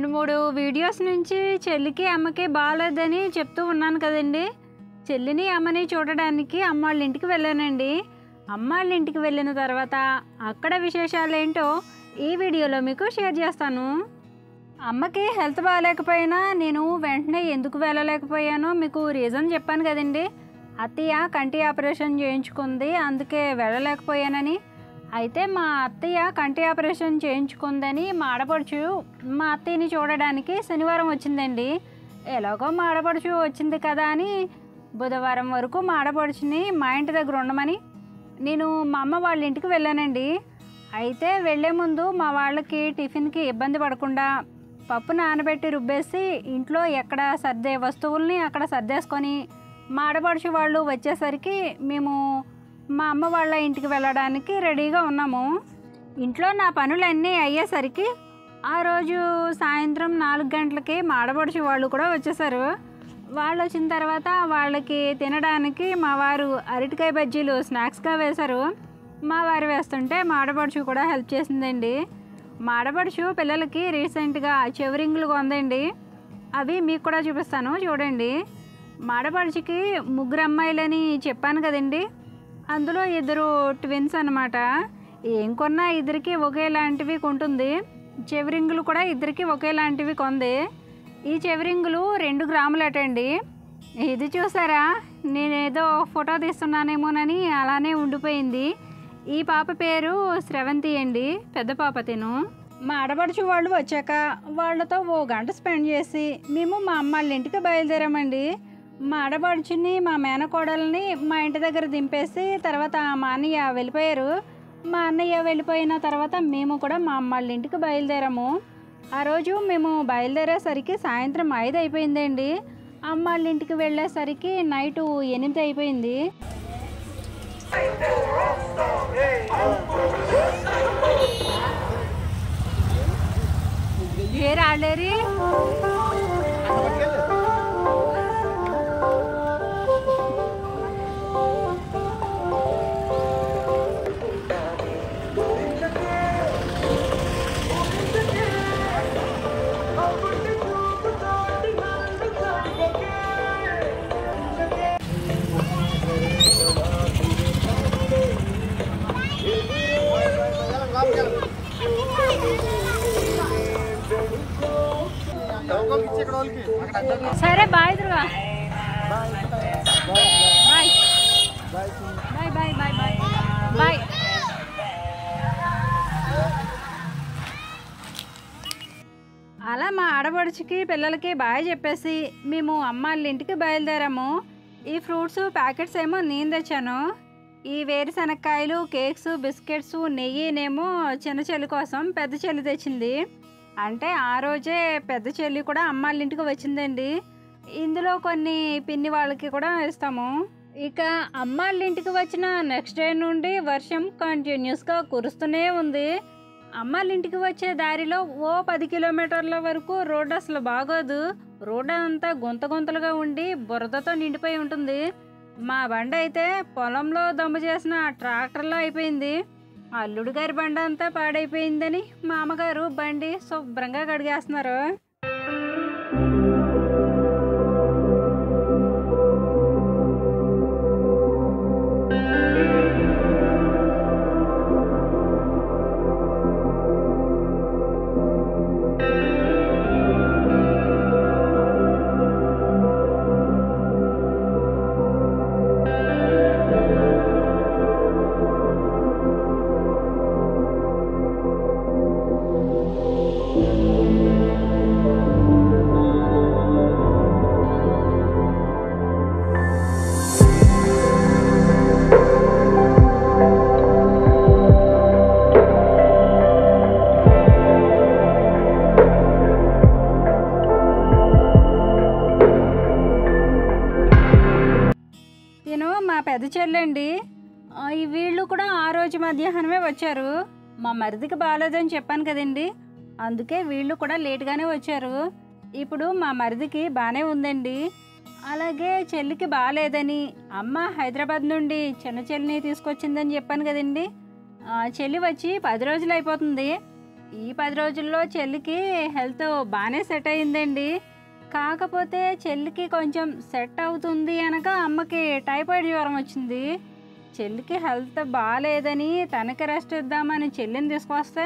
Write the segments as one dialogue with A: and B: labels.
A: 2-3 videos నుంచి చెల్లికి అమ్మకి బాగాలేదని చెప్తూ ఉన్నాను కదండి. చెల్లిని అమ్మని చూడడానికి అమ్మ వాళ్ళ ఇంటికి వెళ్ళానండి. అమ్మ వాళ్ళ ఇంటికి వెళ్ళిన తర్వాత అక్కడ విశేషాలు ఏంటో ఈ వీడియోలో మీకు షేర్ చేస్తాను. అమ్మకి హెల్త్ బాగాలేకపోయినా నేను వెంటనే ఎందుకు వెళ్ళలేకపోయానో మీకు రీజన్ చెప్పాను కదండి. అత్తయ్య కంటి ఆపరేషన్ చేయించుకుంది, అందుకే వెళ్ళలేకపోయానని. అయితే మా అత్తయ్య కంటి ఆపరేషన్ చేయించుకుందని మా ఆడపడుచు మా అత్తయ్యని చూడడానికి శనివారం వచ్చిందండి. ఎలాగో మా ఆడపడుచు వచ్చింది కదా అని బుధవారం వరకు మా ఆడపడుచుని మా ఇంటి దగ్గర ఉండమని నేను మా అమ్మ వాళ్ళ ఇంటికి వెళ్ళానండి. అయితే వెళ్ళే ముందు మా వాళ్ళకి టిఫిన్కి ఇబ్బంది పడకుండా పప్పు నానబెట్టి రుబ్బేసి ఇంట్లో ఎక్కడ సర్దే వస్తువుల్ని అక్కడ సర్దేసుకొని మా ఆడపడుచు వాళ్ళు వచ్చేసరికి మేము మా అమ్మ వాళ్ళ ఇంటికి వెళ్ళడానికి రెడీగా ఉన్నాము. ఇంట్లో నా పనులన్నీ అయ్యేసరికి ఆ రోజు సాయంత్రం 4 గంటలకి మా ఆడపడుచు వాళ్ళు కూడా వచ్చేసారు. వాళ్ళు వచ్చిన తర్వాత వాళ్ళకి తినడానికి మా వారు అరటికాయ బజ్జీలు స్నాక్స్గా వేశారు. మా వారు వేస్తుంటే మా ఆడపడుచు కూడా హెల్ప్ చేసిందండి. మా ఆడపడుచు పిల్లలకి రీసెంట్గా చెవిరింగులు కొందండి. అవి మీకు కూడా చూపిస్తాను చూడండి. మా ఆడపడుచుకి 3 అమ్మాయిలని చెప్పాను కదండి. అందులో 2 ట్విన్స్ అన్నమాట. ఏం కొన్నా ఇద్దరికి ఒకేలాంటివి కొంటుంది. చెవిరింగులు కూడా ఇద్దరికి ఒకేలాంటివి కొంది. ఈ చెవిరింగులు 2 గ్రాములటండి. ఇది చూసారా, నేనేదో ఫోటో తీస్తున్నానేమోనని అలానే ఉండిపోయింది. ఈ పాప పేరు శ్రవంతి అండి, పెద్ద పాప తిను. మా ఆడపడుచు వాళ్ళు వచ్చాక వాళ్ళతో 1 గంట స్పెండ్ చేసి మేము మా అమ్మ వాళ్ళ ఇంటికి బయలుదేరామండి. మా ఆడపడుచుని మా మేనకోడల్ని మా ఇంటి దగ్గర దింపేసి తర్వాత మా అన్నయ్య వెళ్ళిపోయారు. మా అన్నయ్య వెళ్ళిపోయిన తర్వాత మేము కూడా మా అమ్మ వాళ్ళ ఇంటికి బయలుదేరాము. ఆ రోజు మేము బయలుదేరేసరికి సాయంత్రం 5 అయిపోయిందండి. అమ్మ వాళ్ళ ఇంటికి వెళ్ళేసరికి నైట్ 8 అయిపోయింది. ఏ రాలేరి సరే bye Durga, bye bye bye bye bye bye. అలా మా ఆడపడుచుకి పిల్లలకి బాయ్ చెప్పేసి మేము అమ్మ వాళ్ళ ఇంటికి బయలుదేరాము. ఈ ఫ్రూట్స్ ప్యాకెట్స్ ఏమో నేను తెచ్చాను. ఈ వేరుశనక్కాయలు, కేక్స్, బిస్కెట్స్, నెయ్యినేమో చిన్న చెల్లి కోసం పెద్ద చెల్లి తెచ్చింది. అంటే ఆ రోజే పెద్ద చెల్లి కూడా అమ్మ వాళ్ళ ఇంటికి వచ్చిందండి. ఇందులో కొన్ని పిన్ని వాళ్ళకి కూడా ఇస్తాము. ఇక అమ్మ వాళ్ళ ఇంటికి వచ్చిన నెక్స్ట్ డే నుండి వర్షం కంటిన్యూస్గా కురుస్తూనే ఉంది. అమ్మ వాళ్ళ ఇంటికి వచ్చే దారిలో 10 కిలోమీటర్ల వరకు రోడ్డు అసలు బాగోదు. రోడ్డు అంతా గుంతలుగా ఉండి బురదతో నిండిపోయి ఉంటుంది. మా బండి అయితే పొలంలో దమ్ము చేసిన ట్రాక్టర్లో అయిపోయింది. అల్లుడు గారి బండి అంతా పాడైపోయిందని మా అమ్మగారు బండి శుభ్రంగా కడిగేస్తున్నారు. మా పెద్ద చెల్లండి. వీళ్ళు కూడా ఆ రోజు మధ్యాహ్నమే వచ్చారు. మా మరిదికి బాగాలేదని చెప్పాను కదండి, అందుకే వీళ్ళు కూడా లేట్గానే వచ్చారు. ఇప్పుడు మా మరిదికి బాగానే ఉందండి. అలాగే చెల్లికి బాగాలేదని అమ్మ హైదరాబాద్ నుండి చిన్న చెల్లిని తీసుకొచ్చిందని చెప్పాను కదండి. చెల్లి వచ్చి 10 రోజులు అయిపోతుంది. ఈ 10 రోజుల్లో చెల్లికి హెల్త్ బాగానే సెట్ అయిందండి. కాకపోతే చెల్లికి కొంచెం సెట్ అవుతుంది అనగా అమ్మకి టైఫాయిడ్ జ్వరం వచ్చింది. చెల్లికి హెల్త్ బాగాలేదని తనకి రెస్ట్ ఇద్దామని చెల్లిని తీసుకొస్తే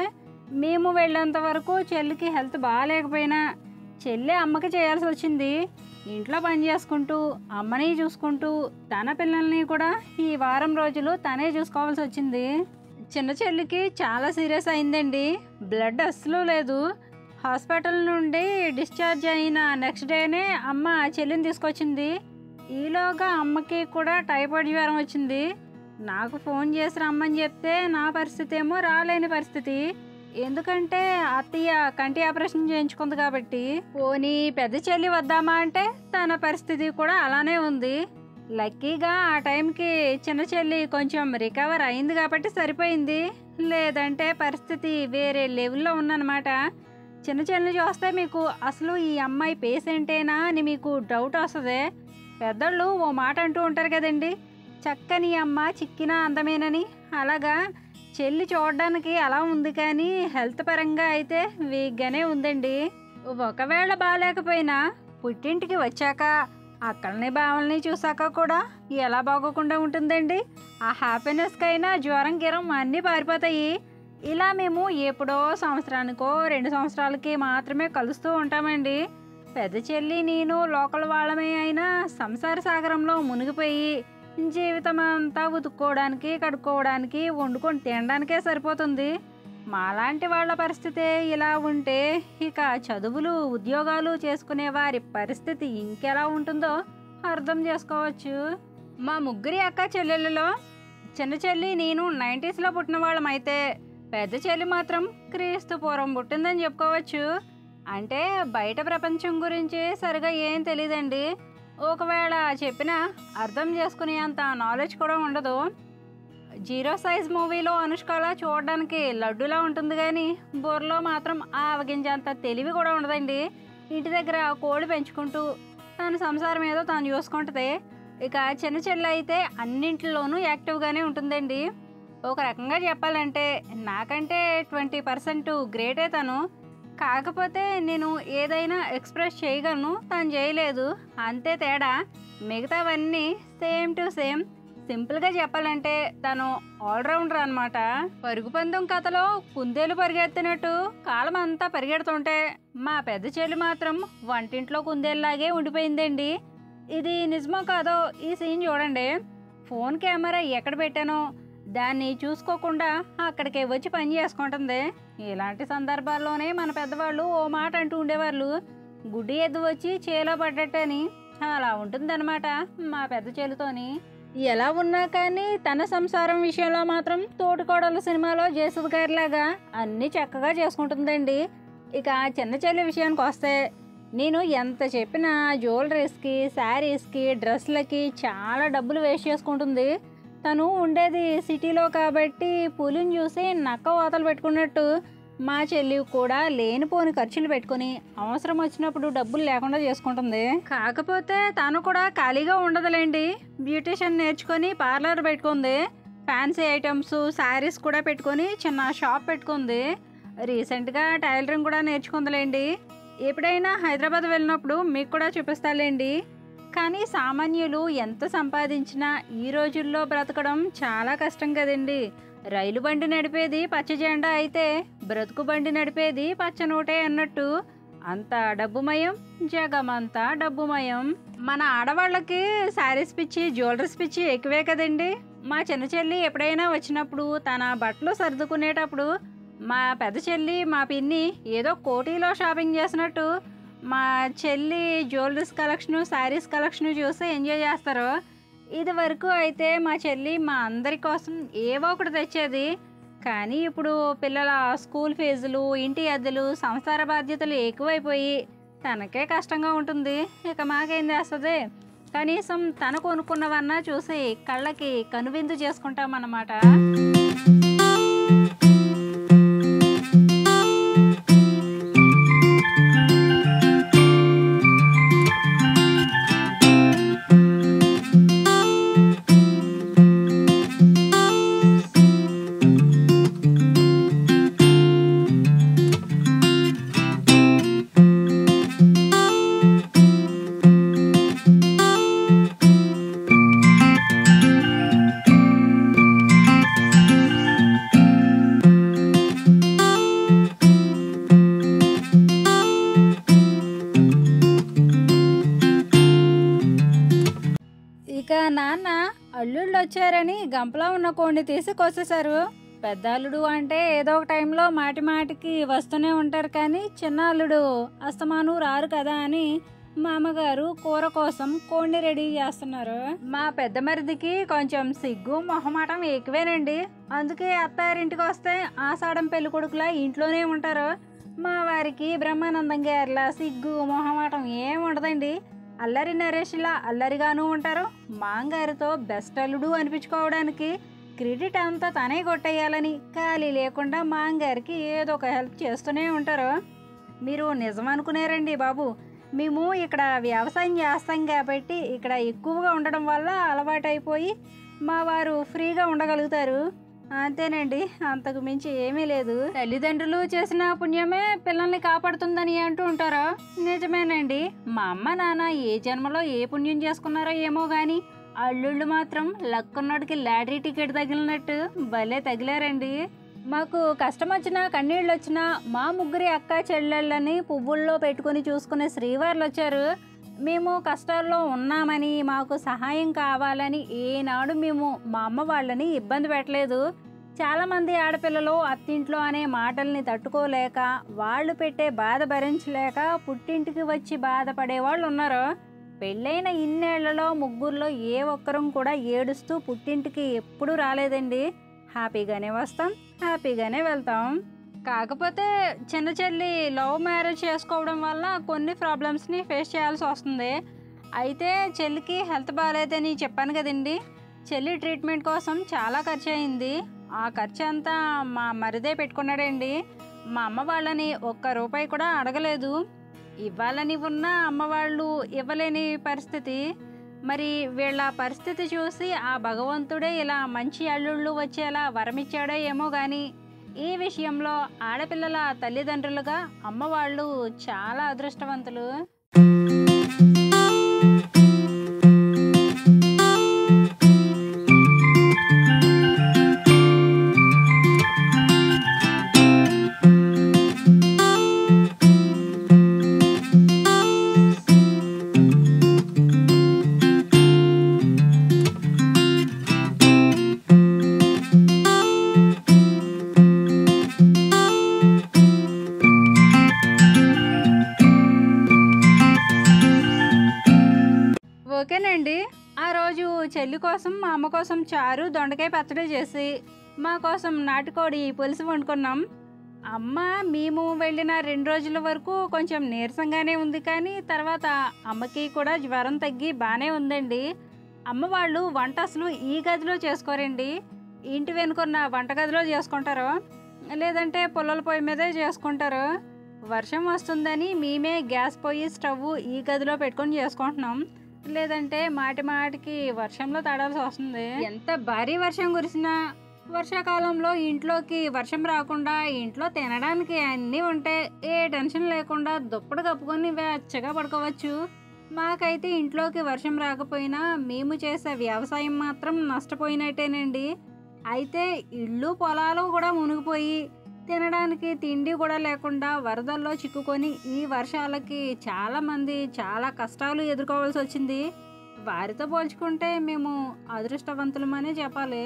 A: మేము వెళ్ళేంత వరకు చెల్లికి హెల్త్ బాగాలేకపోయినా చెల్లి అమ్మకి చేయాల్సి వచ్చింది. ఇంట్లో పని చేసుకుంటూ అమ్మని చూసుకుంటూ తన పిల్లల్ని కూడా ఈ వారం రోజులు తనే చూసుకోవాల్సి వచ్చింది. చిన్న చెల్లికి చాలా సీరియస్ అయిందండి. బ్లడ్ అస్సలు లేదు. హాస్పిటల్ నుండి డిశ్చార్జ్ అయిన నెక్స్ట్ డేనే అమ్మ చెల్లిని తీసుకొచ్చింది. ఈలోగా అమ్మకి కూడా టైఫాయిడ్ జ్వరం వచ్చింది. నాకు ఫోన్ చేసి రమ్మని చెప్తే నా పరిస్థితి ఏమో రాలేని పరిస్థితి. ఎందుకంటే అత్తయ్య కంటి ఆపరేషన్ చేయించుకుంది కాబట్టి. పోనీ పెద్ద చెల్లి వద్దామా అంటే తన పరిస్థితి కూడా అలానే ఉంది. లక్కీగా ఆ టైంకి చిన్న చెల్లి కొంచెం రికవర్ అయింది కాబట్టి సరిపోయింది. లేదంటే పరిస్థితి వేరే లెవెల్లో ఉందన్నమాట. చిన్న చెల్లిని చూస్తే మీకు అసలు ఈ అమ్మాయి పేషెంటేనా అని మీకు డౌట్ వస్తుంది. పెద్దోళ్ళు ఓ మాట అంటూ ఉంటారు కదండి, చక్కని అమ్మ చిక్కిన అందమేనని. అలాగా చెల్లి చూడడానికి అలా ఉంది కానీ హెల్త్ పరంగా అయితే వీక్గానే ఉందండి. ఒకవేళ బాగాలేకపోయినా పుట్టింటికి వచ్చాక అక్కల్ని బావల్ని చూసాక కూడా ఎలా బాగోకుండా ఉంటుందండి. ఆ హ్యాపీనెస్కైనా జ్వరం గిరం అన్నీ పారిపోతాయి. ఇలా మేము ఎప్పుడో సంవత్సరానికో 2 సంవత్సరాలకి మాత్రమే కలుస్తూ ఉంటామండి. పెద్ద చెల్లి నేను లోకల్ వాళ్ళమే అయినా సంసార సాగరంలో మునిగిపోయి జీవితం అంతా ఉతుక్కోవడానికి కడుక్కోవడానికి వండుకొని తినడానికే సరిపోతుంది. మాలాంటి వాళ్ళ పరిస్థితి ఇలా ఉంటే ఇక చదువులు ఉద్యోగాలు చేసుకునే వారి పరిస్థితి ఇంకెలా ఉంటుందో అర్థం చేసుకోవచ్చు. మా ముగ్గురి అక్క చెల్లెళ్ళలో చిన్న చెల్లి నేను 90sలో పుట్టిన వాళ్ళమైతే పెద్ద చెల్లి మాత్రం క్రీస్తు పూర్వం పుట్టిందని చెప్పుకోవచ్చు. అంటే బయట ప్రపంచం గురించి సరిగా ఏం తెలియదండి. ఒకవేళ చెప్పినా అర్థం చేసుకునే అంత నాలెడ్జ్ కూడా ఉండదు. 0 సైజ్ మూవీలో అనుష్కలా చూడడానికి లడ్డులా ఉంటుంది కానీ బుర్రలో మాత్రం ఆవగించేంత తెలివి కూడా ఉండదండి. ఇంటి దగ్గర కోళ్ళు పెంచుకుంటూ తన సంసారం ఏదో తాను చూసుకుంటుంది. ఇక చిన్న చెల్లి అయితే అన్నింటిలోనూ యాక్టివ్గానే ఉంటుందండి. ఒక రకంగా చెప్పాలంటే నాకంటే 20% గ్రేటే తను. కాకపోతే నేను ఏదైనా ఎక్స్ప్రెస్ చేయగలను, తను చేయలేదు, అంతే తేడా. మిగతావన్నీ సేమ్ టు సేమ్. సింపుల్గా చెప్పాలంటే తను ఆల్రౌండర్ అనమాట. పరుగు పందెం కథలో కుందేలు పరిగెత్తినట్టు కాలం అంతా పరిగెడుతుంటే మా పెద్ద చెల్లి మాత్రం వంటింట్లో కుందేలులాగే ఉండిపోయిందండి. ఇది నిజమో కాదో ఈ సీన్ చూడండి. ఫోన్ కెమెరా ఎక్కడ పెట్టానో దాన్ని చూసుకోకుండా అక్కడికే వచ్చి పని చేసుకుంటుంది. ఇలాంటి సందర్భాల్లోనే మన పెద్దవాళ్ళు ఓ మాట అంటూ ఉండేవాళ్ళు, గుడ్డి ఎద్దు వచ్చి చేలో పడ్డట్టని. అలా ఉంటుందన్నమాట మా పెద్ద చెల్లితోని. ఎలా ఉన్నా కానీ తన సంసారం విషయంలో మాత్రం తోటికోడల సినిమాలో జేసుద్ గారిలాగా అన్నీ చక్కగా చేసుకుంటుందండి. ఇక చిన్న చెల్లి విషయానికి వస్తే నేను ఎంత చెప్పినా జ్యువెలరీస్కి, శారీస్కి, డ్రెస్లకి చాలా డబ్బులు వేస్ట్ చేసుకుంటుంది. తను ఉండేది సిటీలో కాబట్టి పులిని చూసి నక్క వాతలు పెట్టుకున్నట్టు మా చెల్లి కూడా లేనిపోని ఖర్చులు పెట్టుకుని అవసరం వచ్చినప్పుడు డబ్బులు లేకుండా చేసుకుంటుంది. కాకపోతే తను కూడా ఖాళీగా ఉండదులేండి. బ్యూటిషియన్ నేర్చుకొని పార్లర్ పెట్టుకుంది. ఫ్యాన్సీ ఐటమ్స్, శారీస్ కూడా పెట్టుకొని చిన్న షాప్ పెట్టుకుంది. రీసెంట్గా టైలరింగ్ కూడా నేర్చుకుందిలేండి. ఎప్పుడైనా హైదరాబాద్ వెళ్ళినప్పుడు మీకు కూడా చూపిస్తాలేండి. కానీ సామాన్యులు ఎంత సంపాదించినా ఈ రోజుల్లో బ్రతకడం చాలా కష్టం కదండి. రైలు బండి నడిపేది పచ్చ జెండా అయితే బ్రతుకు బండి నడిపేది పచ్చ నోటే అన్నట్టు అంత డబ్బుమయం, జగమంతా డబ్బుమయం. మన ఆడవాళ్ళకి శారీస్ పిచ్చి, జ్యువెలరీస్ పిచ్చి ఎక్కువే కదండి. మా చిన్న చెల్లి ఎప్పుడైనా వచ్చినప్పుడు తన బట్టలు సర్దుకునేటప్పుడు మా పెద్ద చెల్లి, మా పిన్ని ఏదో కోటిలో షాపింగ్ చేసినట్టు మా చెల్లి జ్యువెలరీస్ కలెక్షను, శారీస్ కలెక్షను చూసి ఎంజాయ్ చేస్తారు. ఇది వరకు అయితే మా చెల్లి మా అందరి కోసం ఏవో ఒకటి తెచ్చేది. కానీ ఇప్పుడు పిల్లల స్కూల్ ఫీజులు, ఇంటి అద్దెలు, సంసార బాధ్యతలు ఎక్కువైపోయి తనకే కష్టంగా ఉంటుంది. ఇక మాకేం చేస్తుంది? కనీసం తను కొనుక్కున్నవన్నా చూసి కళ్ళకి కనువిందు చేసుకుంటామన్నమాట. నాన్న అల్లుళ్ళు వచ్చారని గంపలో ఉన్న కోడిని తీసి కోసేశారు. పెద్ద అల్లుడు అంటే ఏదో ఒక టైంలో మాటి మాటికి వస్తూనే ఉంటారు, కానీ చిన్న అల్లుడు అస్తమాను రారు కదా అని మా అమ్మగారు కూర కోసం కోడిని రెడీ చేస్తున్నారు. మా పెద్ద మరిదికి కొంచెం సిగ్గు మొహమాటం ఎక్కువేనండి. అందుకే అత్తారింటికి వస్తే ఆషాఢం పెళ్లి కొడుకులా ఇంట్లోనే ఉంటారు. మా వారికి బ్రహ్మానందం గారిలా సిగ్గు మొహమాటం ఏం ఉండదండి. అల్లరి నరేష్లా అల్లరిగానూ ఉంటారు. మాంగారితో బెస్ట్ అల్లుడు అనిపించుకోవడానికి క్రెడిట్ అంతా తనే కొట్టేయాలని ఖాళీ లేకుండా మాంగారికి ఏదో ఒక హెల్ప్ చేస్తూనే ఉంటారు. మీరు నిజం అనుకునేరండి బాబు. మేము ఇక్కడ వ్యవసాయం చేస్తాం కాబట్టి ఇక్కడ ఎక్కువగా ఉండడం వల్ల అలవాటైపోయి మా వారు ఫ్రీగా ఉండగలుగుతారు. అంతేనండి, అంతకు మించి ఏమీ లేదు. తల్లిదండ్రులు చేసిన పుణ్యమే పిల్లల్ని కాపాడుతుందని అంటూ ఉంటారా? నిజమేనండి. మా అమ్మ నాన్న ఏ జన్మలో ఏ పుణ్యం చేసుకున్నారో ఏమో కానీ అల్లుళ్ళు మాత్రం లక్కున్నోడికి లాటరీ టికెట్ తగిలినట్టు భలే తగిలారండి. మాకు కష్టం వచ్చినా కన్నీళ్ళు వచ్చినా మా ముగ్గురి అక్క చెల్లెళ్ళని పువ్వుల్లో పెట్టుకుని చూసుకునే శ్రీవార్లు వచ్చారు. మేము కష్టాల్లో ఉన్నామని మాకు సహాయం కావాలని ఏనాడు మేము మా అమ్మ వాళ్ళని ఇబ్బంది పెట్టలేదు. చాలామంది ఆడపిల్లలు అత్తింట్లో అనే మాటల్ని తట్టుకోలేక వాళ్ళు పెట్టే బాధ భరించలేక పుట్టింటికి వచ్చి బాధపడే వాళ్ళు ఉన్నారు. పెళ్ళైన ఇన్నేళ్లలో ముగ్గురులో ఏ ఒక్కరం కూడా ఏడుస్తూ పుట్టింటికి ఎప్పుడూ రాలేదండి. హ్యాపీగానే వస్తాం, హ్యాపీగానే వెళ్తాం. కాకపోతే చిన్న చెల్లి లవ్ మ్యారేజ్ చేసుకోవడం వల్ల కొన్ని ప్రాబ్లమ్స్ని ఫేస్ చేయాల్సి వస్తుంది. అయితే చెల్లికి హెల్త్ బాగాలేదని చెప్పాను కదండి. చెల్లి ట్రీట్మెంట్ కోసం చాలా ఖర్చు అయింది. ఆ ఖర్చు అంతా మా మరిదే పెట్టుకున్నాడండి. మా అమ్మ వాళ్ళని ఒక్క రూపాయి కూడా అడగలేదు. ఇవ్వాలని ఉన్న అమ్మ వాళ్ళు ఇవ్వలేని పరిస్థితి. మరి వీళ్ళ పరిస్థితి చూసి ఆ భగవంతుడే ఇలా మంచి అల్లుళ్ళు వచ్చేలా వరమిచ్చాడో ఏమో కానీ ఈ విషయంలో ఆడపిల్లల తల్లిదండ్రులుగా అమ్మవాళ్ళు చాలా అదృష్టవంతులు. ఓకేనండి. ఆ రోజు చెల్లి కోసం మా అమ్మ కోసం చారు దొండకాయ పచ్చడి చేసి మా కోసం నాటుకోడి పులుసు వండుకున్నాం. అమ్మ మేము వెళ్ళిన 2 రోజుల వరకు కొంచెం నీరసంగానే ఉంది, కానీ తర్వాత అమ్మకి కూడా జ్వరం తగ్గి బాగానే ఉందండి. అమ్మ వాళ్ళు వంట అసలు ఈ గదిలో చేసుకోరండి. ఇంటి వెనుకున్న వంటగదిలో చేసుకుంటారు, లేదంటే పుల్లల పొయ్యి మీదే చేసుకుంటారు. వర్షం వస్తుందని మేమే గ్యాస్ పొయ్యి స్టవ్ ఈ గదిలో పెట్టుకొని చేసుకుంటున్నాం. లేదంటే మాటి మాటికి వర్షంలో తడాల్సి వస్తుంది. ఎంత భారీ వర్షం కురిసినా వర్షాకాలంలో ఇంట్లోకి వర్షం రాకుండా ఇంట్లో తినడానికి అన్నీ ఉంటే ఏ టెన్షన్ లేకుండా దుప్పటి కప్పుకొని వెచ్చగా పడుకోవచ్చు. మాకైతే ఇంట్లోకి వర్షం రాకపోయినా మేము చేసే వ్యవసాయం మాత్రం నష్టపోయినట్టేనండి. అయితే ఇళ్ళు పొలాలు కూడా మునిగిపోయి తినడానికి తిండి కూడా లేకుండా వరదల్లో చిక్కుకొని ఈ వర్షాలకి చాలామంది చాలా కష్టాలు ఎదుర్కోవాల్సి వచ్చింది. వారితో పోల్చుకుంటే మేము అదృష్టవంతులమనే చెప్పాలి.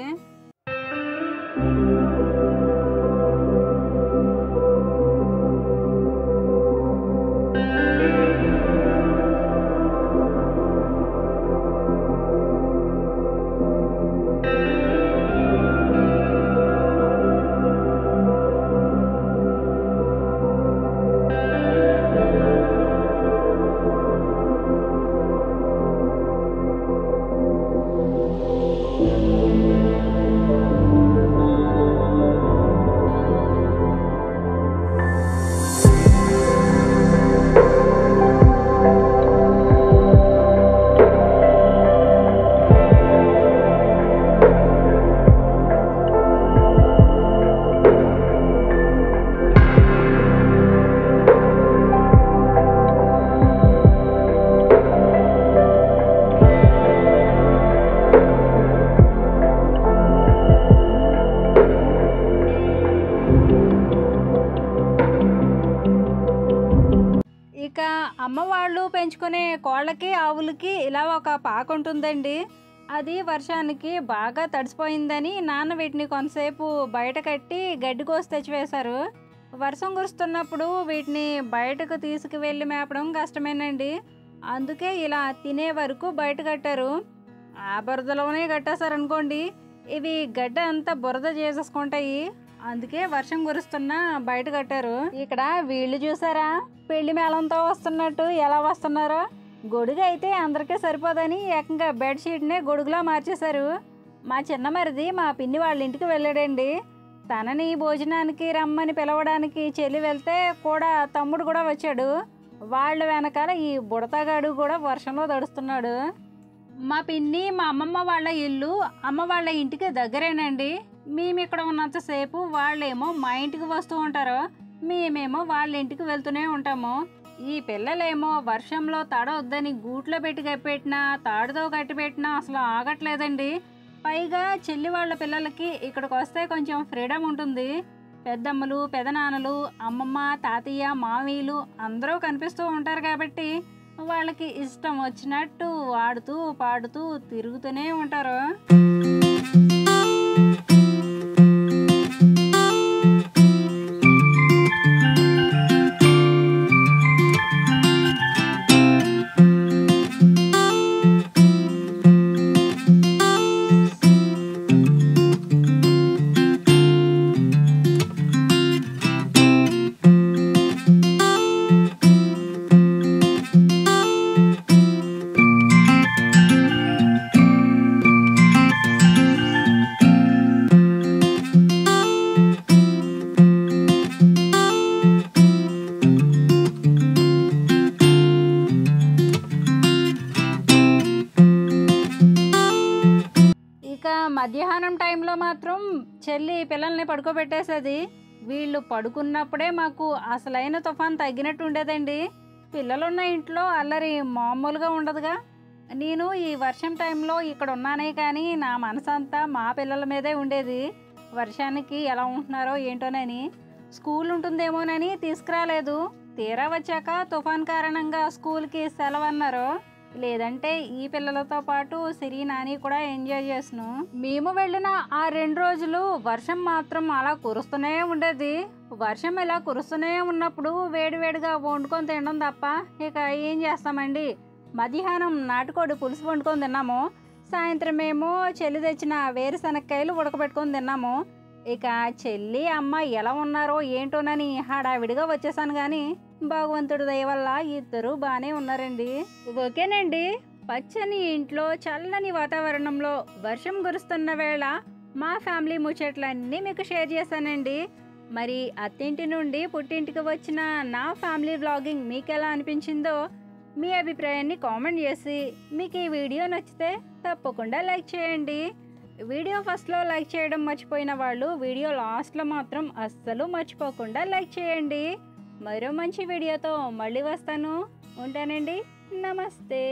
A: ఇక అమ్మ వాళ్ళు పెంచుకునే కోళ్ళకి ఆవులకి ఇలా ఒక పాక ఉంటుందండి. అది వర్షానికి బాగా తడిసిపోయిందని నాన్న వీటిని కొంతసేపు బయట కట్టి గడ్డి కోసి తెచ్చివేశారు. వర్షం కురుస్తున్నప్పుడు వీటిని బయటకు తీసుకువెళ్ళి మేపడం కష్టమేనండి. అందుకే ఇలా తినే వరకు బయట కట్టారు. ఆ బురదలోనే కట్టేశారనుకోండి, ఇవి గడ్డ అంతా బురద చేసేసుకుంటాయి. అందుకే వర్షం కురుస్తున్నా బయట కట్టారు. ఇక్కడ వీళ్ళు చూసారా, పెళ్లి మేళంతో వస్తున్నట్టు ఎలా వస్తున్నారో. గొడుగు అయితే అందరికీ సరిపోదని ఏకంగా బెడ్షీట్నే గొడుగులా మార్చేశారు. మా చిన్న మరిది మా పిన్ని వాళ్ళ ఇంటికి వెళ్ళాడండి. తనని భోజనానికి రమ్మని పిలవడానికి చెల్లి వెళ్తే కూడా తమ్ముడు కూడా వచ్చాడు. వాళ్ళ వెనకాల ఈ బుడతగాడు కూడా వర్షంలో తడుస్తున్నాడు. మా పిన్ని మా అమ్మమ్మ వాళ్ళ ఇల్లు అమ్మ వాళ్ళ ఇంటికి దగ్గరేనండి. మేము ఇక్కడ ఉన్నంతసేపు వాళ్ళేమో మా ఇంటికి వస్తూ ఉంటారు, మేమేమో వాళ్ళ ఇంటికి వెళ్తూనే ఉంటాము. ఈ పిల్లలేమో వర్షంలో తడవద్దని గూట్లో పెట్టి కప్పెట్టినా తాడుతో కట్టిపెట్టినా అసలు ఆగట్లేదండి. పైగా చెల్లి వాళ్ళ పిల్లలకి ఇక్కడికి వస్తే కొంచెం ఫ్రీడమ్ ఉంటుంది. పెద్దమ్మలు పెదనాన్నలు అమ్మమ్మ తాతయ్య మామయ్యలు అందరూ కనిపిస్తూ ఉంటారు కాబట్టి వాళ్ళకి ఇష్టం వచ్చినట్టు ఆడుతూ పాడుతూ తిరుగుతూనే ఉంటారు. మధ్యాహ్నం టైంలో మాత్రం చెల్లి పిల్లల్ని పడుకోబెట్టేసేది. వీళ్ళు పడుకున్నప్పుడే మాకు అసలైన తుఫాన్ తగ్గినట్టు ఉండేదండి. పిల్లలున్న ఇంట్లో అల్లరి మామూలుగా ఉండదుగా. నేను ఈ వర్షం టైంలో ఇక్కడ ఉన్నానే కానీ నా మనసంతా మా పిల్లల మీదే ఉండేది. వర్షానికి ఎలా ఉంటున్నారో ఏంటోనని. స్కూల్ ఉంటుందేమోనని తీసుకురాలేదు. తీరా వచ్చాక తుఫాన్ కారణంగా స్కూల్కి సెలవు అన్నారు. లేదంటే ఈ పిల్లలతో పాటు సిరి నాని కూడా ఎంజాయ్ చేసాను. మేము వెళ్ళిన ఆ 2 రోజులు వర్షం మాత్రం అలా కురుస్తూనే ఉండేది. వర్షం ఇలా కురుస్తూనే ఉన్నప్పుడు వేడివేడిగా వండుకొని తినడం తప్ప ఇక ఏం చేస్తామండి. మధ్యాహ్నం నాటుకోడి పులుసు వండుకొని తిన్నాము. సాయంత్రం ఏమో చెల్లి తెచ్చిన వేరుశనక్కాయలు ఉడకబెట్టుకొని తిన్నాము. ఇక చెల్లి అమ్మ ఎలా ఉన్నారో ఏంటోనని హడావిడిగా వచ్చేసాను కానీ భగవంతుడి దయ వల్ల ఇద్దరు బాగానే ఉన్నారండి. ఓకేనండి. పచ్చని ఇంట్లో చల్లని వాతావరణంలో వర్షం కురుస్తున్న వేళ మా ఫ్యామిలీ ముచ్చట్లన్నీ మీకు షేర్ చేశానండి. మరి అత్తింటి నుండి పుట్టింటికి వచ్చిన నా ఫ్యామిలీ వ్లాగింగ్ మీకు ఎలా అనిపించిందో మీ అభిప్రాయాన్ని కామెంట్ చేసి, మీకు ఈ వీడియో నచ్చితే తప్పకుండా లైక్ చేయండి. వీడియో ఫస్ట్లో లైక్ చేయడం మర్చిపోయిన వాళ్ళు వీడియో లాస్ట్లో మాత్రం అస్సలు మర్చిపోకుండా లైక్ చేయండి. మరో మంచి వీడియోతో మళ్ళీ వస్తాను. ఉంటానండి. నమస్తే.